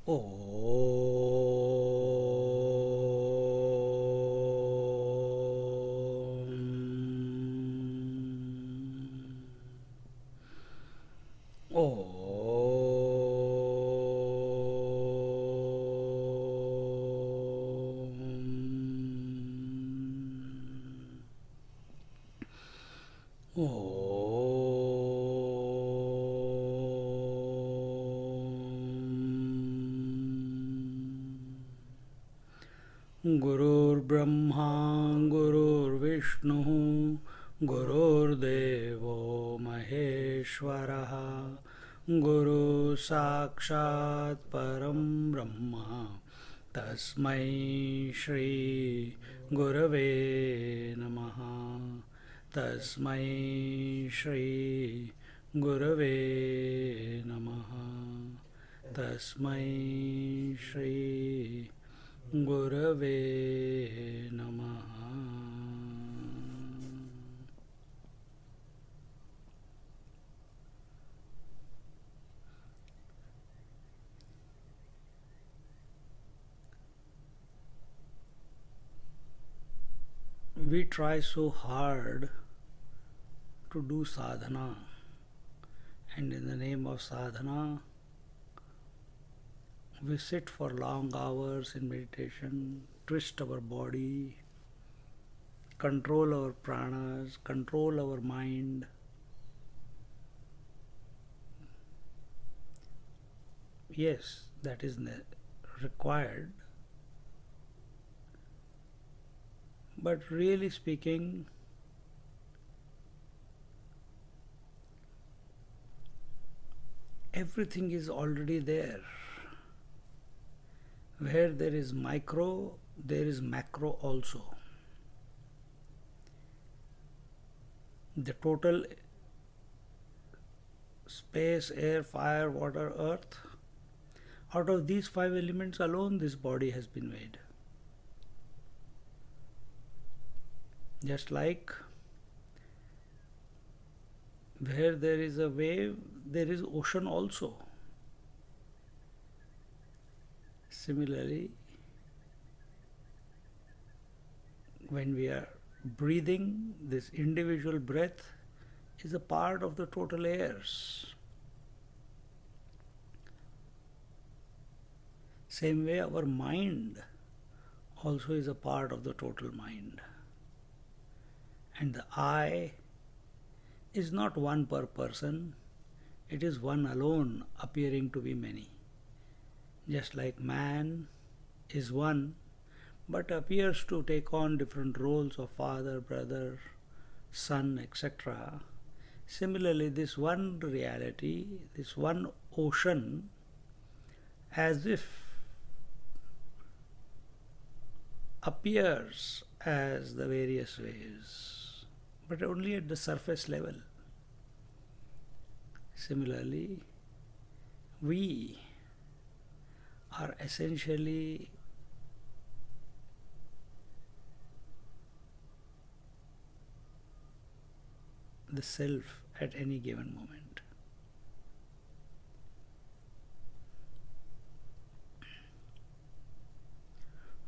Om. गुरुर्ब्रह्मा गुरुर्विष्णुः गुरुर्देवो महेश्वरः गुरु साक्षात् परं ब्रह्म तस्मै श्री गुरवे नमः तस्मै श्री गुरवे नमः तस्मै श्री गुरवे नमः. We try so hard to do sadhana, and in the name of sadhana we sit for long hours in meditation, twist our body, control our pranas, control our mind. Yes, that is required. But really speaking, everything is already there. Where there is micro, there is macro also. The total space, air, fire, water, earth, out of these 5 elements alone this body has been made. Just like where there is a wave, there is ocean also. Similarly, when we are breathing, this individual breath is a part of the total airs. Same way, our mind also is a part of the total mind. And the I is not one per person, it is one alone appearing to be many. Just like man is one, but appears to take on different roles of father, brother, son, etc. Similarly, this one reality, this one ocean, as if appears as the various waves, but only at the surface level. Similarly, we are essentially the self at any given moment.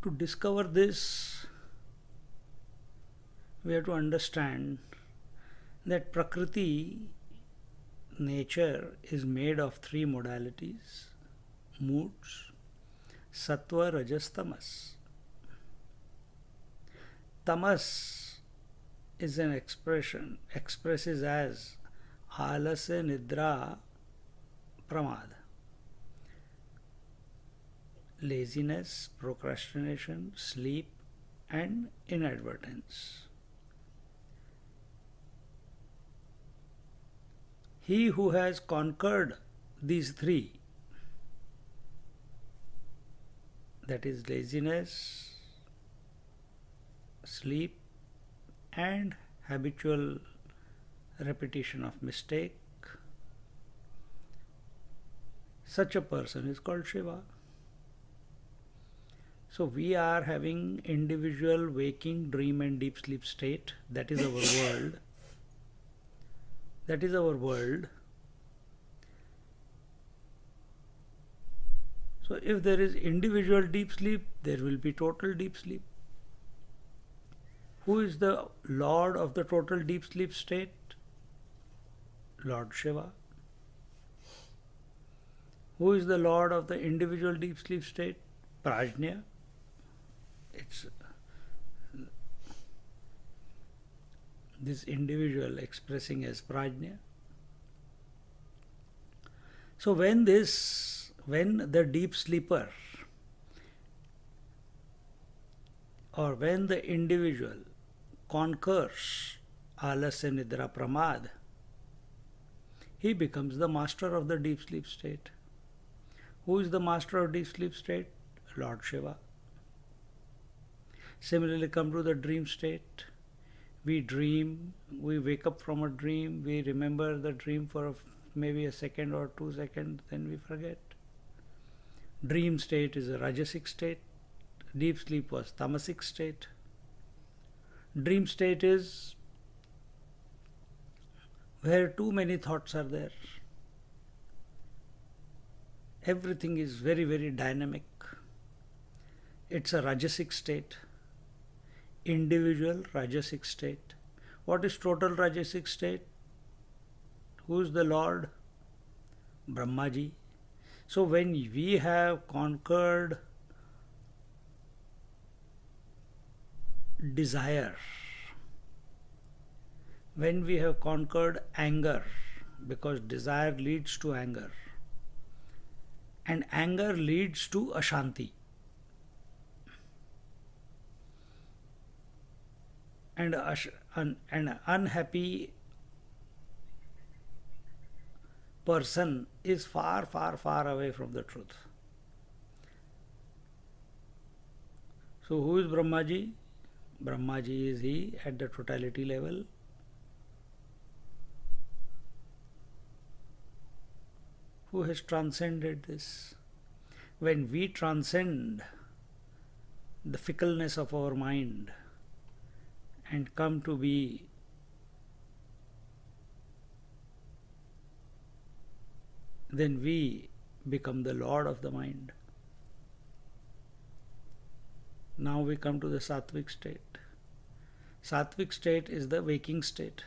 To discover this, we have to understand that Prakriti, nature, is made of 3 modalities, moods, Sattva, Rajas, Tamas. Tamas is an expression, expresses as Alasa, Nidra, Pramad. Laziness, procrastination, sleep, and inadvertence. He who has conquered these 3, that is laziness, sleep, and habitual repetition of mistake, such a person is called Shiva. So we are having individual waking, dream and deep sleep state. That is our world. That is our world. So if there is individual deep sleep, there will be total deep sleep. Who is the Lord of the total deep sleep state? Lord Shiva. Who is the Lord of the individual deep sleep state? Prajna. It's this individual expressing as Prajna. So when the deep sleeper, or when the individual conquers alasya nidra pramad, he becomes the master of the deep sleep state. Who is the master of deep sleep state? Lord Shiva. Similarly, come to the dream state. We dream, we wake up from a dream, we remember the dream for maybe a second or 2 seconds, then we forget. Dream state is a rajasic state. Deep sleep was tamasic state. Dream state is where too many thoughts are there. Everything is very, very dynamic. It's a rajasic state. Individual rajasic state. What is total rajasic state? Who is the Lord? Brahmaji. So when we have conquered desire, when we have conquered anger, because desire leads to anger, and anger leads to ashanti, and an unhappy person is far, far, far away from the truth. So who is Brahmaji? Brahmaji is he at the totality level. Who has transcended this? When we transcend the fickleness of our mind and come to be then we become the Lord of the mind. Now we come to the sattvic state. Sattvic state is the waking state.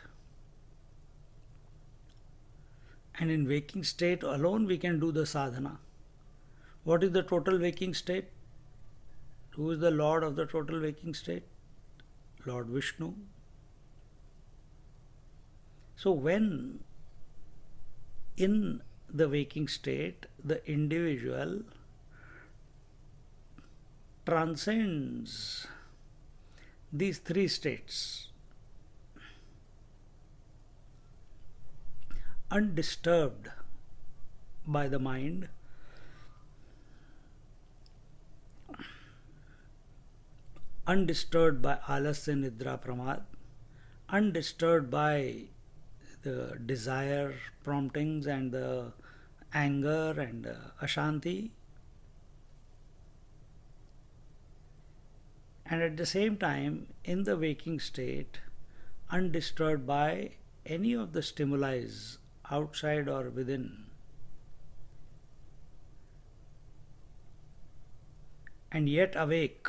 And in waking state alone we can do the sadhana. What is the total waking state? Who is the Lord of the total waking state? Lord Vishnu. So when in the waking state the individual transcends these 3 states undisturbed by the mind, undisturbed by alasya nidra pramad, undisturbed by the desire promptings and the anger and ashanti, and at the same time in the waking state undisturbed by any of the stimuli outside or within, and yet awake,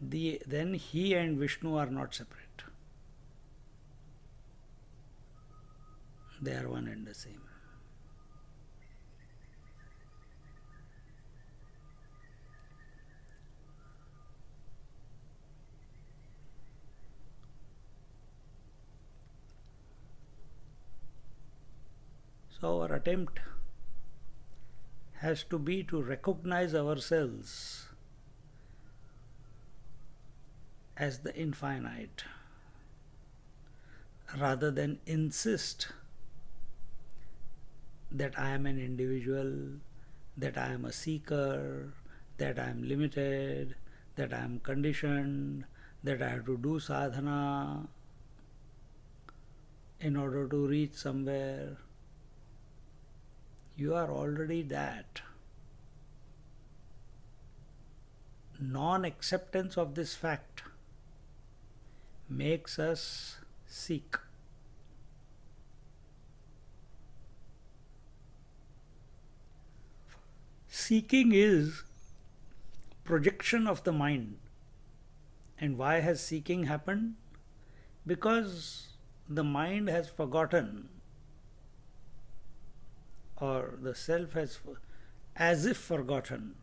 then he and Vishnu are not separate. They are one and the same. So our attempt has to be to recognize ourselves as the infinite rather than insist that I am an individual, that I am a seeker, that I am limited, that I am conditioned, that I have to do sadhana in order to reach somewhere. You are already that. Non-acceptance of this fact makes us seek. seeking is projection of the mind. And why has seeking happened? Because the mind has forgotten, or the self has as if forgotten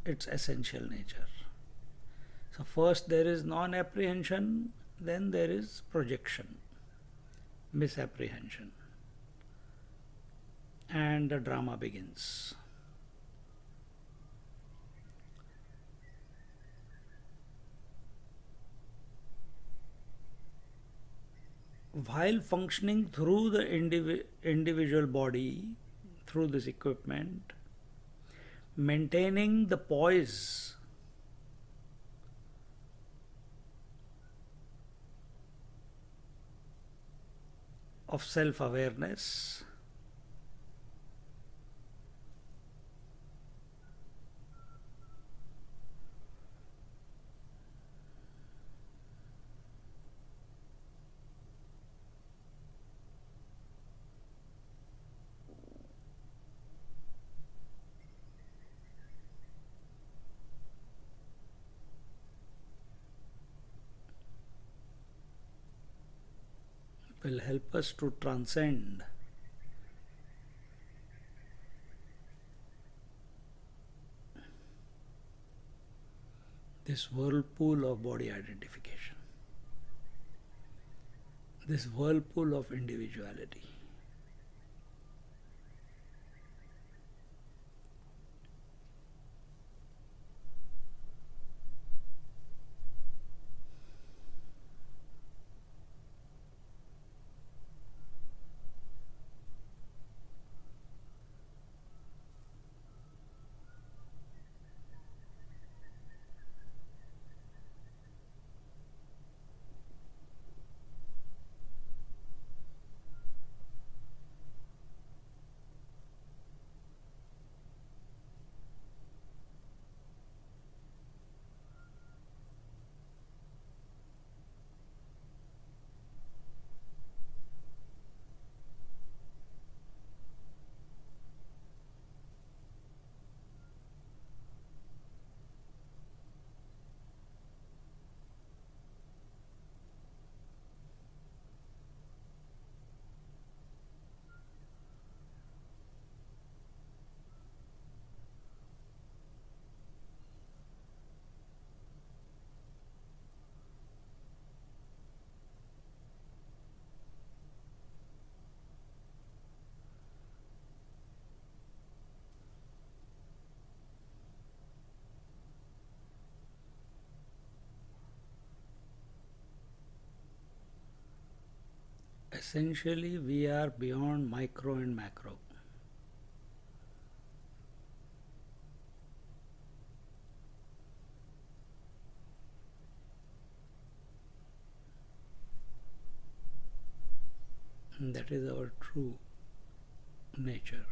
its essential nature. So first there is non-apprehension, then there is projection, misapprehension, and the drama begins. While functioning through the individual body, through this equipment, maintaining the poise of self awareness, will help us to transcend this whirlpool of body identification, this whirlpool of individuality. Essentially, we are beyond micro and macro. And that is our true nature.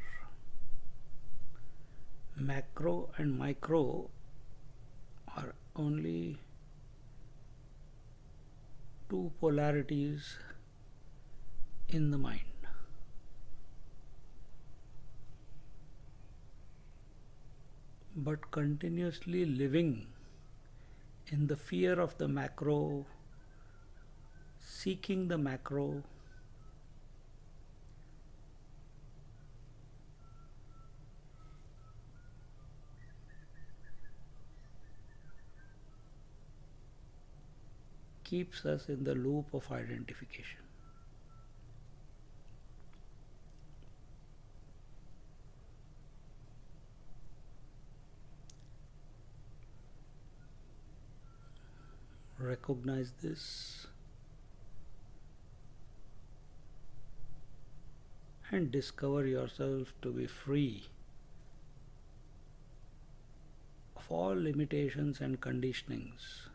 Macro and micro are only two polarities in the mind. But continuously living in the fear of the macro, seeking the macro, keeps us in the loop of identification. Recognize this and discover yourself to be free of all limitations and conditionings.